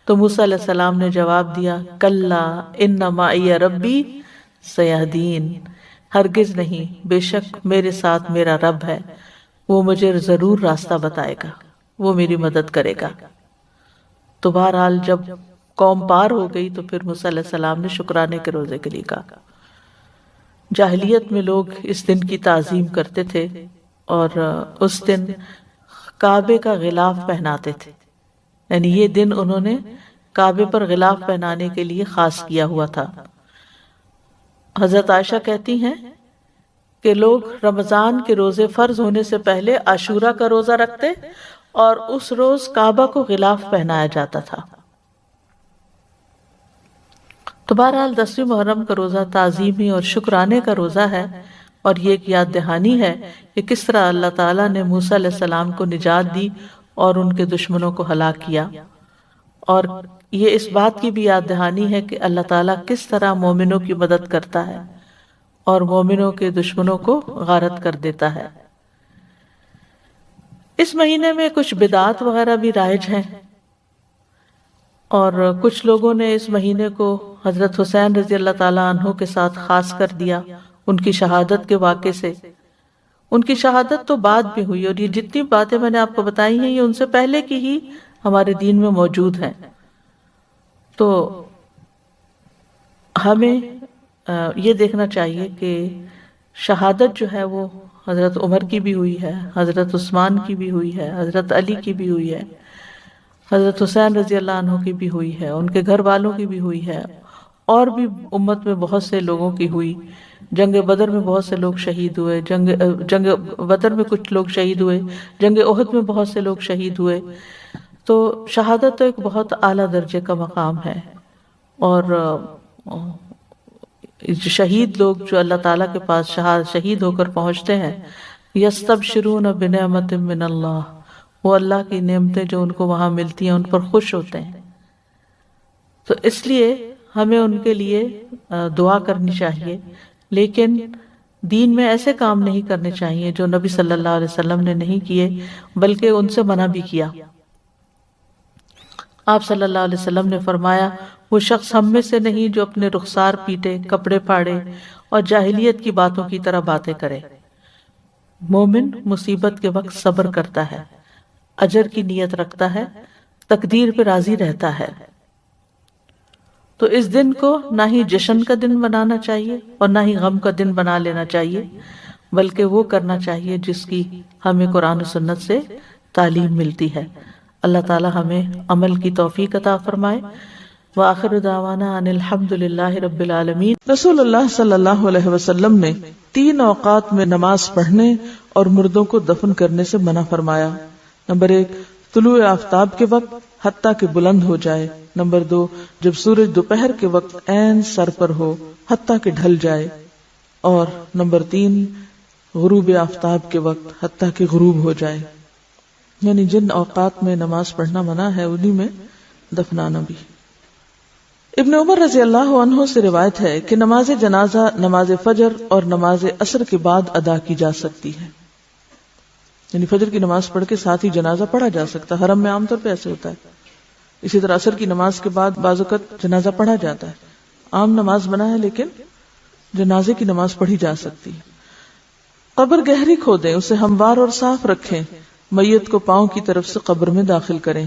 Speaker 1: تو موسیٰ علیہ السلام نے جواب دیا کلا ان معی ربی سیہدین، ہرگز نہیں، بے شک میرے ساتھ میرا رب ہے، وہ مجھے ضرور راستہ بتائے گا، وہ میری مدد کرے گا. تو بہرحال جب قوم پار ہو گئی تو پھر موسیٰ علیہ السلام نے شکرانے کے روزے کے لیے کہا. جاہلیت میں لوگ اس دن کی تعظیم کرتے تھے اور اس دن کعبے کا غلاف پہناتے تھے. یعنی یہ دن انہوں نے کعبے پر غلاف پہنانے کے لیے خاص کیا ہوا تھا. حضرت عائشہ کہتی ہیں کہ لوگ رمضان کے روزے فرض ہونے سے پہلے عاشورہ کا روزہ رکھتے اور اس روز کعبہ کو غلاف پہنایا جاتا تھا. تو بہرحال 10ویں محرم کا روزہ تعظیمی اور شکرانے کا روزہ ہے. اور یہ ایک یاد دہانی ہے کہ کس طرح اللہ تعالیٰ نے موسیٰ علیہ السلام کو نجات دی اور ان کے دشمنوں کو ہلاک کیا. اور یہ اس بات کی بھی یاد دہانی ہے کہ اللہ تعالیٰ کس طرح مومنوں کی مدد کرتا ہے اور مومنوں کے دشمنوں کو غارت کر دیتا ہے. اس مہینے میں کچھ بدعات وغیرہ بھی رائج ہیں اور کچھ لوگوں نے اس مہینے کو حضرت حسین رضی اللہ تعالیٰ عنہ کے ساتھ خاص کر دیا ان کی شہادت کے واقعے سے. ان کی شہادت تو بعد میں ہوئی اور یہ جتنی باتیں میں نے آپ کو بتائی ہیں یہ ان سے پہلے کی ہی ہمارے دین میں موجود ہیں. تو ہمیں یہ دیکھنا چاہیے کہ شہادت جو ہے وہ حضرت عمر کی بھی ہوئی ہے، حضرت عثمان کی بھی ہوئی ہے، حضرت علی کی بھی ہوئی ہے، حضرت حسین رضی اللہ عنہ کی بھی ہوئی ہے، ان کے گھر والوں کی بھی ہوئی ہے، اور بھی امت میں بہت سے لوگوں کی ہوئی. جنگ بدر میں بہت سے لوگ شہید ہوئے، جنگ بدر میں کچھ لوگ شہید ہوئے، جنگ احد میں بہت سے لوگ شہید ہوئے. تو شہادت تو ایک بہت اعلیٰ درجے کا مقام ہے. اور شہید لوگ جو اللہ تعالیٰ کے پاس شہید ہو کر پہنچتے ہیں، یستبشرون بنعمت من اللہ، وہ اللہ کی نعمتیں جو ان کو وہاں ملتی ہیں ان پر خوش ہوتے ہیں. تو اس لیے ہمیں ان کے لیے دعا کرنی چاہیے، لیکن دین میں ایسے کام نہیں کرنے چاہیے جو نبی صلی اللہ علیہ وسلم نے نہیں کیے بلکہ ان سے منع بھی کیا. آپ صلی اللہ علیہ وسلم نے فرمایا وہ شخص ہم میں سے نہیں جو اپنے رخسار پیٹے، کپڑے پھاڑے اور جاہلیت کی باتوں کی طرح باتیں کرے. مومن مصیبت کے وقت صبر کرتا ہے، اجر کی نیت رکھتا ہے، تقدیر پہ راضی رہتا ہے. تو اس دن کو نہ ہی جشن کا دن بنانا چاہیے اور نہ ہی غم کا دن بنا لینا چاہیے، بلکہ وہ کرنا چاہیے جس کی ہمیں قرآن و سنت سے تعلیم ملتی ہے. اللہ تعالی ہمیں عمل کی توفیق عطا فرمائے. وآخر دعوانا ان الحمد للہ رب العالمین.
Speaker 2: رسول اللہ صلی اللہ علیہ وسلم نے 3 اوقات میں نماز پڑھنے اور مردوں کو دفن کرنے سے منع فرمایا. نمبر 1 طلوع آفتاب کے وقت حتیٰ کہ بلند ہو جائے. نمبر 2 جب سورج دوپہر کے وقت عین سر پر ہو حتیٰ کہ ڈھل جائے. اور نمبر 3 غروب آفتاب کے وقت حتیٰ کہ غروب ہو جائے. یعنی جن اوقات میں نماز پڑھنا منع ہے انہی میں دفنانا بھی. ابن عمر رضی اللہ عنہ سے روایت ہے کہ نماز جنازہ نماز فجر اور نماز عصر کے بعد ادا کی جا سکتی ہے. یعنی فجر کی نماز پڑھ کے ساتھ ہی جنازہ پڑھا جا سکتا ہے. حرم میں عام طور پہ ایسے ہوتا ہے. اسی طرح عصر کی نماز کے بعد بعض اوقات جنازہ پڑھا جاتا ہے. عام نماز بنا ہے لیکن جنازے کی نماز پڑھی جا سکتی ہے. قبر گہری کھودیں، اسے ہموار اور صاف رکھیں، میت کو پاؤں کی طرف سے قبر میں داخل کریں.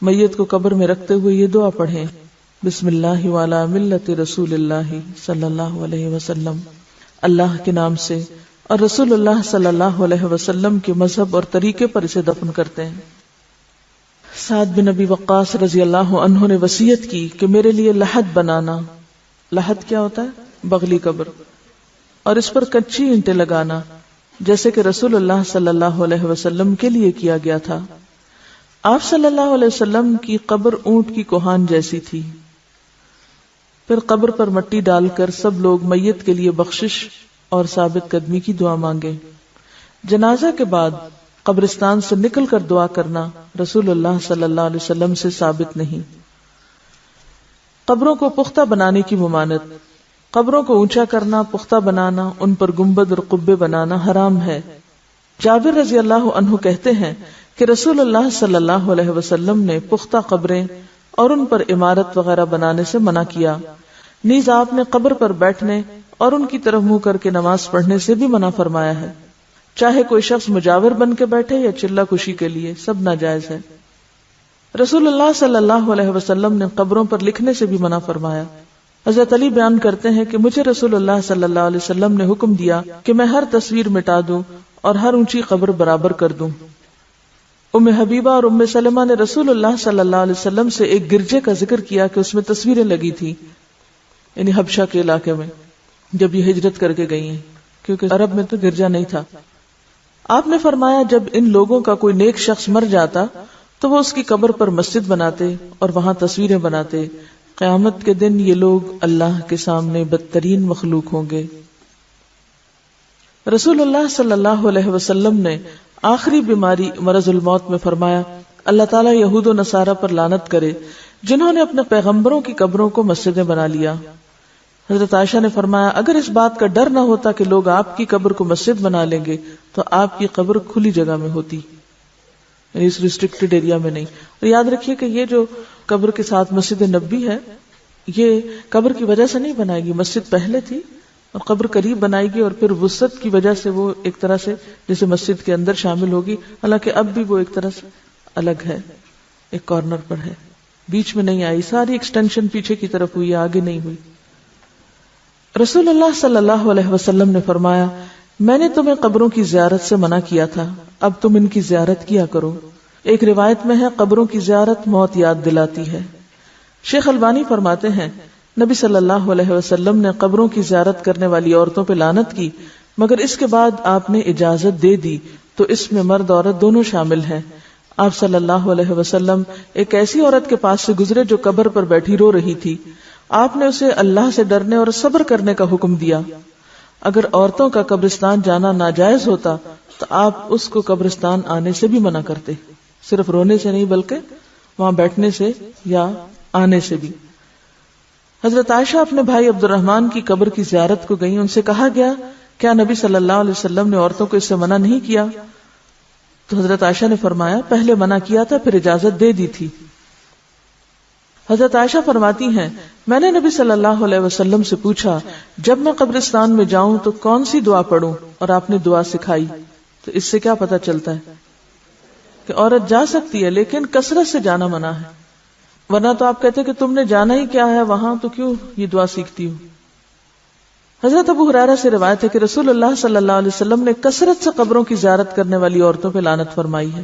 Speaker 2: میت کو قبر میں رکھتے ہوئے یہ دعا پڑھیں: بسم اللہ وعلی ملت رسول اللہ صلی اللہ علیہ وسلم. اللہ کے نام سے اور رسول اللہ صلی اللہ علیہ وسلم کے مذہب اور طریقے پر اسے دفن کرتے ہیں. سعد بن ابی وقاص رضی اللہ عنہ نے وصیت کی کہ میرے لیے لحد بنانا. لحد کیا ہوتا ہے؟ بغلی قبر. اور اس پر کچی اینٹیں لگانا، جیسے کہ رسول اللہ صلی اللہ علیہ وسلم کے لیے کیا گیا تھا. آپ صلی اللہ علیہ وسلم کی قبر اونٹ کی کوہان جیسی تھی. پھر قبر پر مٹی ڈال کر سب لوگ میت کے لیے بخشش اور ثابت قدمی کی دعا مانگے. جنازہ کے بعد قبرستان سے نکل کر دعا کرنا رسول اللہ صلی اللہ علیہ وسلم سے ثابت نہیں. قبروں کو پختہ بنانے کی ممانعت. قبروں کو اونچا کرنا، پختہ بنانا، ان پر گنبد اور قبے بنانا حرام ہے. جابر رضی اللہ عنہ کہتے ہیں کہ رسول اللہ صلی اللہ علیہ وسلم نے پختہ قبریں اور ان پر عمارت وغیرہ بنانے سے منع کیا. نیز آپ نے قبر پر بیٹھنے اور ان کی طرف منہ کر کے نماز پڑھنے سے بھی منع فرمایا ہے. چاہے کوئی شخص مجاور بن کے بیٹھے یا چلہ کشی کے لیے، سب ناجائز ہے. رسول اللہ صلی اللہ علیہ وسلم نے قبروں پر لکھنے سے بھی منع فرمایا. حضرت علی بیان کرتے ہیں کہ مجھے رسول اللہ صلی اللہ علیہ وسلم نے حکم دیا کہ میں ہر تصویر مٹا دوں اور ہر اونچی قبر برابر کر دوں. ام حبیبہ اور ام سلمہ نے رسول اللہ صلی اللہ علیہ وسلم سے ایک گرجے کا ذکر کیا کہ اس میں تصویریں لگی تھی، یعنی حبشہ کے علاقے میں جب یہ ہجرت کر کے گئی ہیں، کیونکہ عرب میں تو گرجا نہیں تھا. آپ نے فرمایا جب ان لوگوں کا کوئی نیک شخص مر جاتا تو وہ اس کی قبر پر مسجد بناتے اور وہاں تصویریں بناتے. قیامت کے دن یہ لوگ اللہ کے سامنے بدترین مخلوق ہوں گے. رسول اللہ صلی اللہ علیہ وسلم نے آخری بیماری مرض الموت میں فرمایا: اللہ تعالیٰ یہود و نصارہ پر لعنت کرے جنہوں نے اپنے پیغمبروں کی قبروں کو مسجدیں بنا لیا. حضرت عائشہ نے فرمایا اگر اس بات کا ڈر نہ ہوتا کہ لوگ آپ کی قبر کو مسجد بنا لیں گے تو آپ کی قبر کھلی جگہ میں ہوتی، یعنی اس ریسٹرکٹڈ ایریا میں نہیں. اور یاد رکھیے کہ یہ جو قبر کے ساتھ مسجد نبوی ہے یہ قبر کی وجہ سے نہیں بنائے گی، مسجد پہلے تھی اور قبر قریب بنائے گی اور پھر وسعت کی وجہ سے وہ ایک طرح سے جیسے مسجد کے اندر شامل ہوگی، حالانکہ اب بھی وہ ایک طرح سے الگ ہے، ایک کارنر پر ہے، بیچ میں نہیں آئی. ساری ایکسٹینشن پیچھے کی طرف ہوئی، آگے نہیں ہوئی. رسول اللہ صلی اللہ علیہ وسلم نے فرمایا میں نے تمہیں قبروں کی زیارت سے منع کیا تھا، اب تم ان کی زیارت کیا کرو. ایک روایت میں ہے قبروں کی زیارت موت یاد دلاتی ہے. شیخ البانی فرماتے ہیں نبی صلی اللہ علیہ وسلم نے قبروں کی زیارت کرنے والی عورتوں پہ لعنت کی، مگر اس کے بعد آپ نے اجازت دے دی تو اس میں مرد عورت دونوں شامل ہیں. آپ صلی اللہ علیہ وسلم ایک ایسی عورت کے پاس سے گزرے جو قبر پر بیٹھی رو رہی تھی. آپ نے اسے اللہ سے ڈرنے اور صبر کرنے کا حکم دیا. اگر عورتوں کا قبرستان جانا ناجائز ہوتا تو آپ اس کو قبرستان آنے سے بھی منع کرتے، صرف رونے سے نہیں بلکہ وہاں بیٹھنے سے یا آنے سے بھی. حضرت عائشہ اپنے بھائی عبد الرحمن کی قبر کی زیارت کو گئیں. ان سے کہا گیا کیا نبی صلی اللہ علیہ وسلم نے عورتوں کو اس سے منع نہیں کیا؟ تو حضرت عائشہ نے فرمایا پہلے منع کیا تھا پھر اجازت دے دی تھی. حضرت عائشہ فرماتی ہیں میں نے نبی صلی اللہ علیہ وسلم سے پوچھا جب میں قبرستان میں جاؤں تو کون سی دعا پڑھوں، اور آپ نے دعا سکھائی. تو اس سے کیا پتہ چلتا ہے کہ عورت جا سکتی ہے لیکن کثرت سے جانا منع ہے، ورنہ تو آپ کہتے کہ تم نے جانا ہی کیا ہے وہاں تو کیوں یہ دعا سیکھتی ہوں. حضرت ابو ہریرہ سے روایت ہے کہ رسول اللہ صلی اللہ علیہ وسلم نے کثرت سے قبروں کی زیارت کرنے والی عورتوں پہ لعنت فرمائی ہے.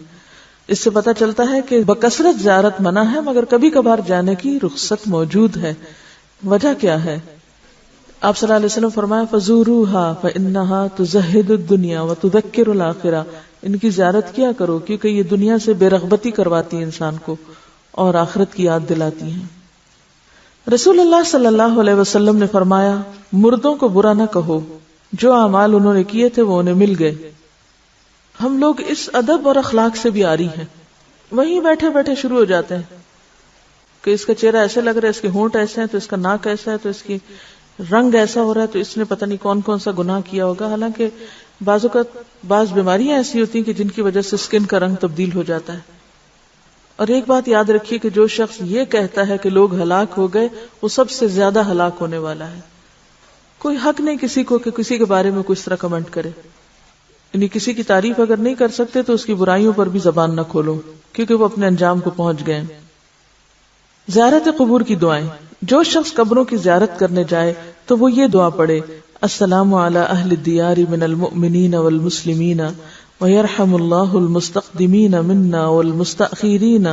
Speaker 2: اس سے پتہ چلتا ہے کہ بکثرت زیارت منع ہے مگر کبھی کبھار جانے کی رخصت موجود ہے. وجہ کیا ہے؟ آپ صلی اللہ علیہ وسلم فرمایا فزوروها فانها تزهد الدنيا وتذكر الاخرہ. ان کی زیارت کیا کرو کیونکہ یہ دنیا سے بے رغبتی کرواتی ہے انسان کو اور آخرت کی یاد دلاتی ہیں. رسول اللہ صلی اللہ علیہ وسلم نے فرمایا مردوں کو برا نہ کہو، جو اعمال انہوں نے کیے تھے وہ انہیں مل گئے. ہم لوگ اس ادب اور اخلاق سے بھی آری ہیں، وہیں بیٹھے بیٹھے شروع ہو جاتے ہیں کہ اس کا چہرہ ایسے لگ رہا ہے، اس کے ہونٹ ایسے ہیں تو اس کا ناک ایسا ہے تو اس کی رنگ ایسا ہو رہا ہے تو اس نے پتہ نہیں کون کون سا گناہ کیا ہوگا. حالانکہ بعض بیماریاں ایسی ہوتی ہیں کہ جن کی وجہ سے اسکن کا رنگ تبدیل ہو جاتا ہے. اور ایک بات یاد رکھیے کہ جو شخص یہ کہتا ہے کہ لوگ ہلاک ہو گئے وہ سب سے زیادہ ہلاک ہونے والا ہے. کوئی حق نہیں کسی کو کہ کسی کے بارے میں کچھ طرح کمنٹ کرے. یعنی کسی کی تعریف اگر نہیں کر سکتے تو اس کی برائیوں پر بھی زبان نہ کھولو، کیونکہ وہ اپنے انجام کو پہنچ گئے۔ زیارت قبور کی دعائیں، جو شخص قبروں کی زیارت کرنے جائے تو وہ یہ دعا پڑھے: السلام علی اہل الدیار من المؤمنین والمسلمین ویرحم اللہ المستقدمین منا والمستأخرین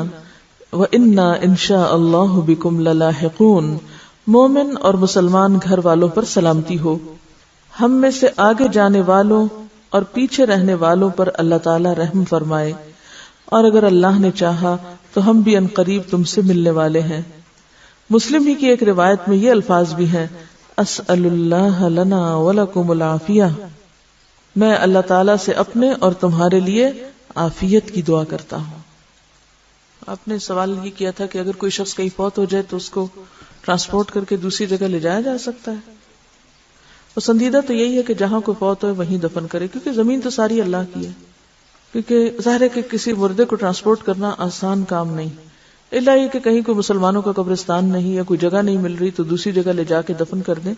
Speaker 2: وإنا انشاء اللہ بکم للاحقون۔ مومن اور مسلمان گھر والوں پر سلامتی ہو، ہم میں سے آگے جانے والوں اور پیچھے رہنے والوں پر اللہ تعالی رحم فرمائے، اور اگر اللہ نے چاہا تو ہم بھی عنقریب تم سے ملنے والے ہیں۔ مسلم ہی کی ایک روایت میں یہ الفاظ بھی ہیں: اسأل اللہ لنا ولکم العافیہ، میں اللہ تعالیٰ سے اپنے اور تمہارے لیے عافیت کی دعا کرتا ہوں۔ آپ نے سوال یہ کیا تھا کہ اگر کوئی شخص کہیں فوت ہو جائے تو اس کو ٹرانسپورٹ کر کے دوسری جگہ لے جایا جا سکتا ہے؟ پسندیدہ تو یہی ہے کہ جہاں کوئی فوت ہوئے وہیں دفن کرے، کیونکہ زمین تو ساری اللہ کی ہے۔ کیونکہ ظاہر ہے کہ کسی مردے کو ٹرانسپورٹ کرنا آسان کام نہیں، الا یہ کہ کہیں کوئی مسلمانوں کا قبرستان نہیں یا کوئی جگہ نہیں مل رہی تو دوسری جگہ لے جا کے دفن کر دیں،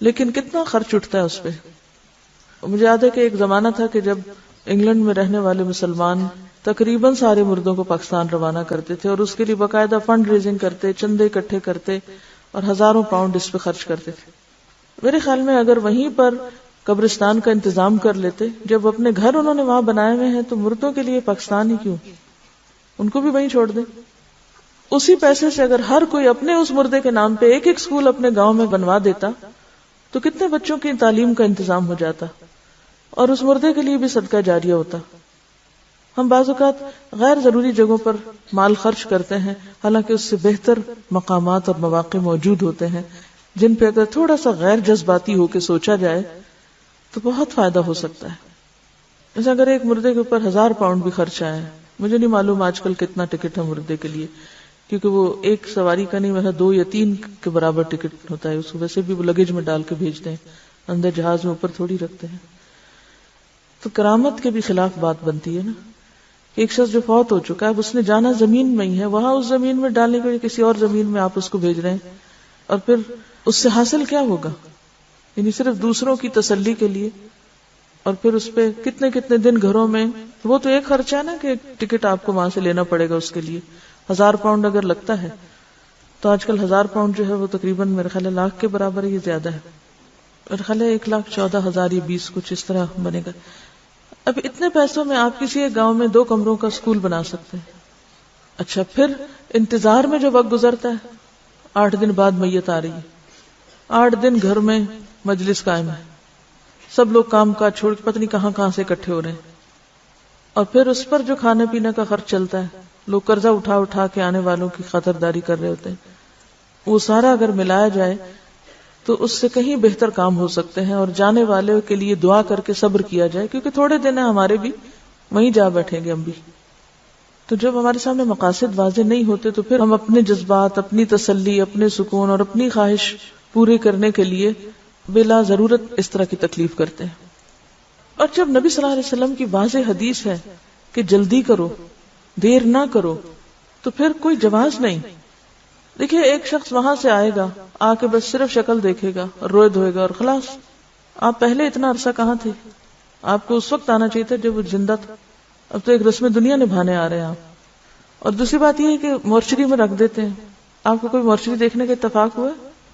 Speaker 2: لیکن کتنا خرچ اٹھتا ہے اس پہ۔ مجھے یاد ہے کہ ایک زمانہ تھا کہ جب انگلینڈ میں رہنے والے مسلمان تقریباً سارے مردوں کو پاکستان روانہ کرتے تھے، اور اس کے لیے باقاعدہ فنڈ ریزنگ کرتے، چندے اکٹھے کرتے اور ہزاروں پاؤنڈ اس پہ خرچ کرتے تھے۔ میرے خیال میں اگر وہیں پر قبرستان کا انتظام کر لیتے، جب اپنے گھر انہوں نے وہاں بنائے ہوئے ہیں تو مردوں کے لیے پاکستان ہی کیوں، ان کو بھی وہیں چھوڑ دیں۔ اسی پیسے سے اگر ہر کوئی اپنے اس مردے کے نام پہ ایک ایک اسکول اپنے گاؤں میں بنوا دیتا تو کتنے بچوں کی تعلیم کا انتظام ہو جاتا، اور اس مردے کے لیے بھی صدقہ جاریہ ہوتا۔ ہم بعض اوقات غیر ضروری جگہوں پر مال خرچ کرتے ہیں، حالانکہ اس سے بہتر مقامات اور مواقع موجود ہوتے ہیں جن پہ اگر تھوڑا سا غیر جذباتی ہو کے سوچا جائے تو بہت فائدہ ہو سکتا ہے۔ جیسے اگر ایک مردے کے اوپر 1000 پاؤنڈ بھی خرچ آئے، مجھے نہیں معلوم آج کل کتنا ٹکٹ ہے مردے کے لیے، کیونکہ وہ ایک سواری کا نہیں، ویسا 2 یا 3 کے برابر ٹکٹ ہوتا ہے، اس کو ویسے بھی وہ لگیج میں ڈال کے بھیجتے ہیں، اندر جہاز میں اوپر تھوڑی رکھتے ہیں۔ تو کرامت کے بھی خلاف بات بنتی ہے نا، ایک شخص جو فوت ہو چکا ہے، اس نے جانا زمین میں ہی ہے، وہاں اس زمین میں ڈالنے کے لیے کسی اور زمین میں آپ اس کو بھیج رہے ہیں، اور پھر اس سے حاصل کیا ہوگا؟ یعنی صرف دوسروں کی تسلی کے لیے، اور پھر اس پہ کتنے کتنے دن گھروں میں، وہ تو ایک خرچہ ہے نا کہ ایک ٹکٹ آپ کو وہاں سے لینا پڑے گا، اس کے لیے 1000 پاؤنڈ اگر لگتا ہے تو آج کل 1000 پاؤنڈ جو ہے وہ تقریباً میرے خیال ہے لاکھ کے برابر ہے، یہ زیادہ ہے، میرے خیال ہے 1,14,000 یا 20 کچھ اس طرح بنے گا۔ اب اتنے پیسوں میں آپ کسی ایک گاؤں میں 2 کمروں کا اسکول بنا سکتے ہیں۔ اچھا، پھر انتظار میں جو وقت گزرتا ہے، 8 دن بعد میت آ رہی ہے، 8 دن گھر میں مجلس قائم ہے، سب لوگ کام کاج چھوڑ کے پتہ نہیں کہاں کہاں سے اکٹھے ہو رہے ہیں، اور پھر اس پر جو کھانے پینے کا خرچ چلتا ہے، لوگ قرضہ اٹھا اٹھا کے آنے والوں کی خاطرداری کر رہے ہوتے ہیں، وہ سارا اگر ملایا جائے تو اس سے کہیں بہتر کام ہو سکتے ہیں، اور جانے والے کے لیے دعا کر کے صبر کیا جائے، کیونکہ تھوڑے دن ہیں ہمارے بھی، وہیں جا بیٹھیں گے ہم بھی۔ تو جب ہمارے سامنے مقاصد واضح نہیں ہوتے تو پھر ہم اپنے جذبات، اپنی تسلی، اپنے سکون اور اپنی خواہش پورے کرنے کے لیے بلا ضرورت اس طرح کی تکلیف کرتے ہیں۔ اور جب نبی صلی اللہ علیہ وسلم کی واضح حدیث ہے کہ جلدی کرو، دیر نہ کرو، تو پھر کوئی جواز نہیں۔ دیکھیے، ایک شخص وہاں سے آئے گا، آ کے بس صرف شکل دیکھے گا اور روئے دھوئے گا اور خلاص۔ آپ پہلے اتنا عرصہ کہاں تھے؟ آپ کو اس وقت آنا چاہیے تھا جب وہ زندہ تھا، اب تو ایک رسم دنیا نبھانے آ رہے ہیں آپ۔ اور دوسری بات یہ ہے کہ مورچری میں رکھ دیتے ہیں، آپ کو کوئی مورچری دیکھنے کا اتفاق ہوا ہے؟